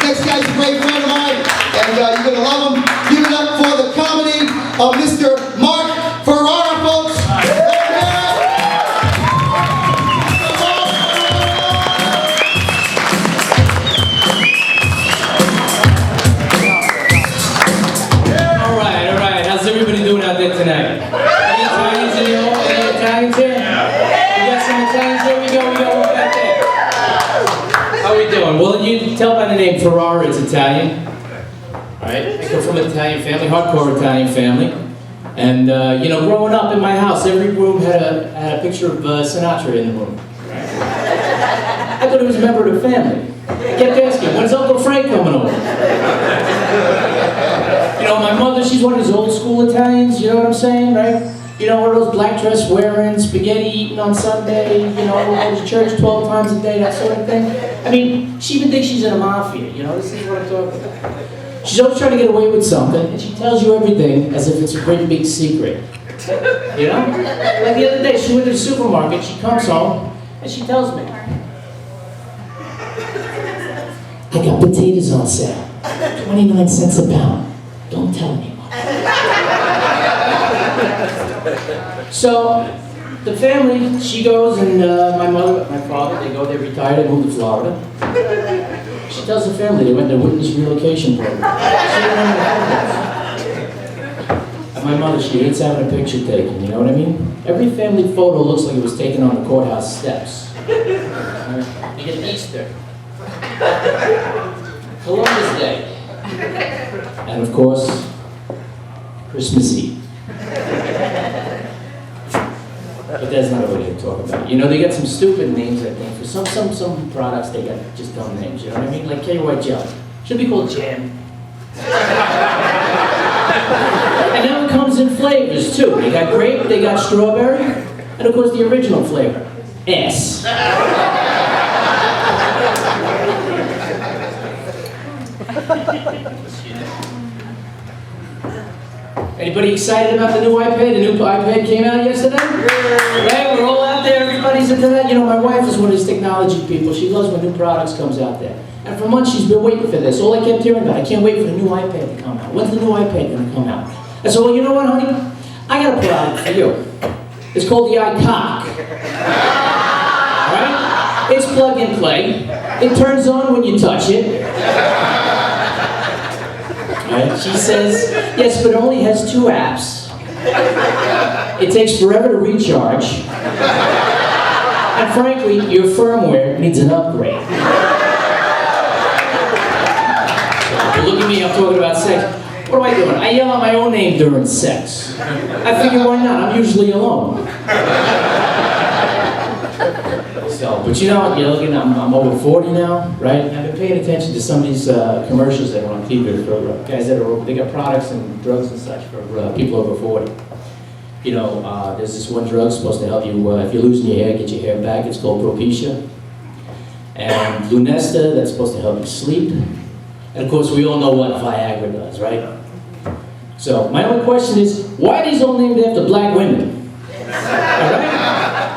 Next guy's a great friend of mine, and you're going to love him. Give it up for the comedy of Mr. Mark Ferrara, folks. All right. How's everybody doing out there tonight? Any Italians in the hall? Any Italians here? We got some Italians here. We got one back there. How we doing? Well, you can tell by the name Ferrara, it's Italian. All right, I come from an Italian family, hardcore Italian family. And, you know, growing up in my house, every room had a picture of Sinatra in the room. I thought he was a member of the family. I kept asking, when's Uncle Frank coming over? You know, my mother, she's one of those old school Italians, you know what I'm saying, right? You know, one of those black dress wearing, spaghetti eating on Sunday, you know, go to church 12 times a day, that sort of thing. I mean, she even thinks she's in a mafia, you know, this is what I'm talking about. She's always trying to get away with something, and she tells you everything as if it's a great big secret. You know? Like the other day, she went to the supermarket, she comes home, and she tells me, I got potatoes on sale, 29 cents a pound. Don't tell anyone. So, the family, she goes, and my mother, my father, they go, they retire, they move to Florida. She tells the family they went to witness relocation program. And my mother, she hates having a picture taken, you know what I mean? Every family photo looks like it was taken on the courthouse steps. You get Easter, Columbus Day, and of course, Christmas Eve. But that's not what we're going to talk about. You know, they got some stupid names, I think. For some products, they got just dumb names, you know what I mean? Like KY Jelly. Should be called Jam. And now it comes in flavors, too. They got grape, they got strawberry, and of course the original flavor, S. Anybody excited about the new iPad? The new iPad came out yesterday? Right, we're all out there, everybody's into that. You know, my wife is one of these technology people. She loves when new products comes out there. And for months she's been waiting for this. All I kept hearing about, I can't wait for the new iPad to come out. When's the new iPad going to come out? I said, well, you know what, honey? I got a product for you. It's called the iCock. Right? It's plug and play. It turns on when you touch it. Right? She says, yes, but it only has 2 apps. It takes forever to recharge. And frankly, your firmware needs an upgrade. So, look at me, I'm talking about sex. What am I doing? I yell out my own name during sex. I figure, why not? I'm usually alone. So, but you know, you're looking, I'm over 40 now, right? I've been paying attention to some of these commercials that are on TV for guys that are, they got products and drugs and such for people over 40. You know, there's this one drug supposed to help you, if you're losing your hair, get your hair back. It's called Propecia. And Lunesta, that's supposed to help you sleep. And of course, we all know what Viagra does, right? So, my only question is, why are these all named after black women? All right?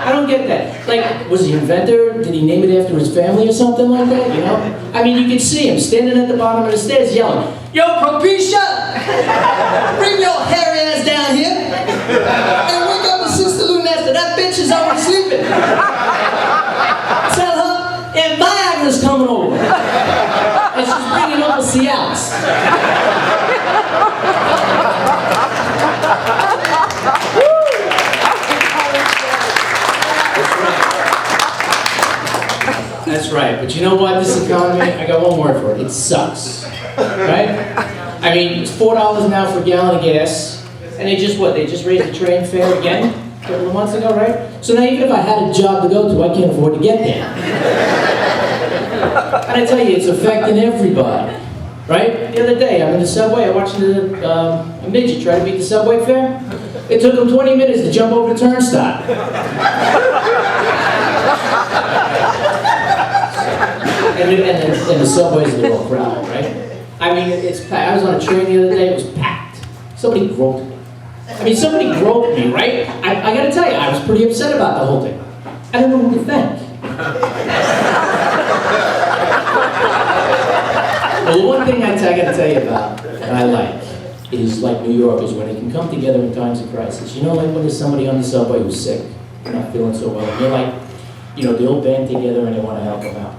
I don't get that. Like, was the inventor, did he name it after his family or something like that, you know? I mean, you could see him standing at the bottom of the stairs yelling, yo, Propecia! Bring your hairy ass down here and wake up with Sister Lunesta. That bitch is already sleeping. Tell her, and Viagra's coming over. And she's bringing over Cialis. That's right, but you know what, this economy, I got one word for it, it sucks, right? I mean, it's $4 now for a gallon of gas, and they just raised the train fare again, a couple of months ago, right? So now even if I had a job to go to, I can't afford to get there. And I tell you, it's affecting everybody, right? The other day, I'm in the subway, I'm watching a midget try to beat the subway fare. It took him 20 minutes to jump over the turnstile. And the subways, they're all crowded, right? I mean, it's packed. I was on a train the other day, it was packed. Somebody groped me. I mean, somebody groped me, right? I gotta tell you, I was pretty upset about the whole thing. I don't know who to thank. Well, the one thing I gotta tell you about that I like is like New Yorkers when they can come together in times of crisis. You know, like when there's somebody on the subway who's sick, they're not feeling so well, and they're like, you know, they all band together and they want to help them out.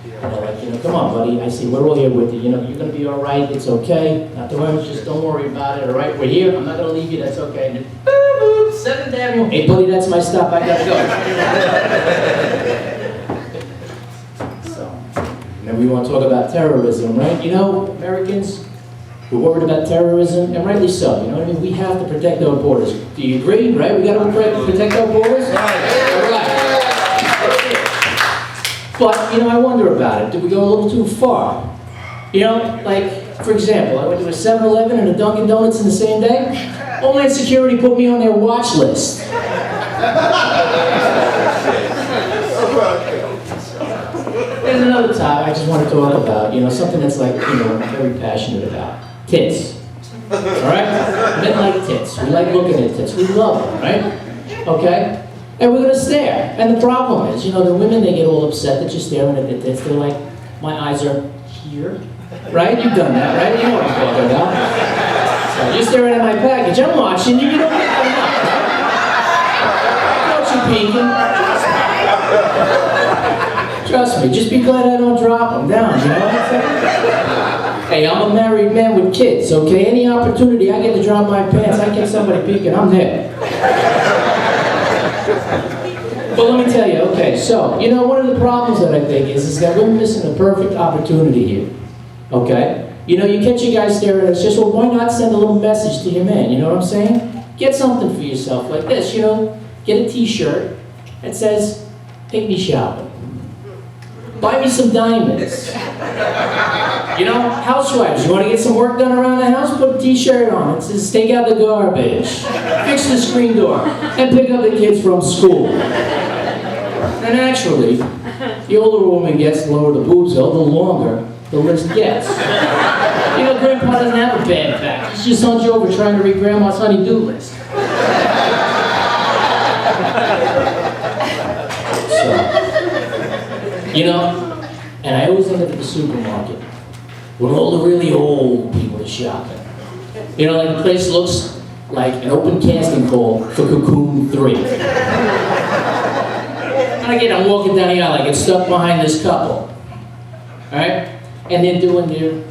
You know, like, you know, come on, buddy. I see we're all here with you. You know, you're gonna be all right. It's okay. Not to worry. Just don't worry about it. All right, we're here. I'm not gonna leave you. That's okay. And then, boop, boop, 7th Avenue. Hey, buddy, that's my stop. I gotta go. So, and we want to talk about terrorism, right? You know, Americans, we're worried about terrorism, and rightly so. You know what I mean? We have to protect our borders. Do you agree? Right? We got to protect our borders. Right. All right. But, you know, I wonder about it. Did we go a little too far? You know, like, for example, I went to a 7-Eleven and a Dunkin' Donuts in the same day. Homeland Security put me on their watch list. There's another topic I just want to talk about, you know, something that's like, you know, I'm very passionate about. Tits. All right? Men like tits. We like looking at tits. We love them, right? Okay? And we're going to stare. And the problem is, you know, the women, they get all upset that you're staring at their tits. They're like, my eyes are here. Right? You've done that, right? You know what I'm talking about. So you're staring at my package. I'm watching you. You don't get them up, right? Don't you peeking? Trust me. Just be glad I don't drop them down, you know? Hey, I'm a married man with kids, okay? Any opportunity I get to drop my pants, I get somebody peeking, I'm there. But let me tell you, okay, so, you know, one of the problems that I think is that we're missing a perfect opportunity here, okay? You know, you catch you guys staring at us, just, well, why not send a little message to your man, you know what I'm saying? Get something for yourself like this, you know? Get a t-shirt that says, take me shopping. Buy me some diamonds. You know, housewives, you want to get some work done around the house? Put a t-shirt on. It says, take out the garbage, fix the screen door, and pick up the kids from school. And actually, the older a woman gets, the lower the boobs go, the longer the list gets. You know, Grandpa doesn't have a bad back. He's just hunched over trying to read Grandma's honey-do list. So, you know, and I always end up at the supermarket when all the really old people are shopping. You know, like the place looks like an open casting call for Cocoon 3. And again, I'm walking down the aisle, I get stuck behind this couple. Alright? And they're doing their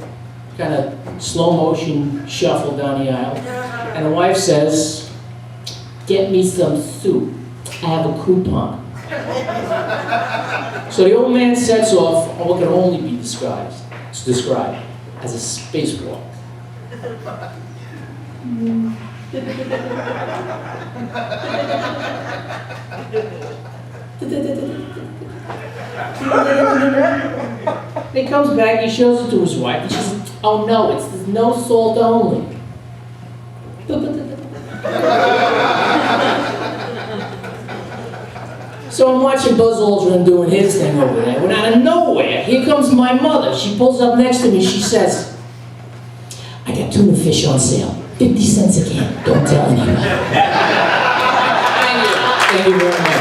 kind of slow motion shuffle down the aisle. And the wife says, get me some soup. I have a coupon. So the old man sets off on what can only be described as a spacewalk. He comes back, he shows it to his wife, and she says, oh no, it's no salt only. So I'm watching Buzz Aldrin doing his thing over there, when out of nowhere, here comes my mother. She pulls up next to me, she says, I got tuna fish on sale, 50 cents a can, don't tell anyone. Thank you very much.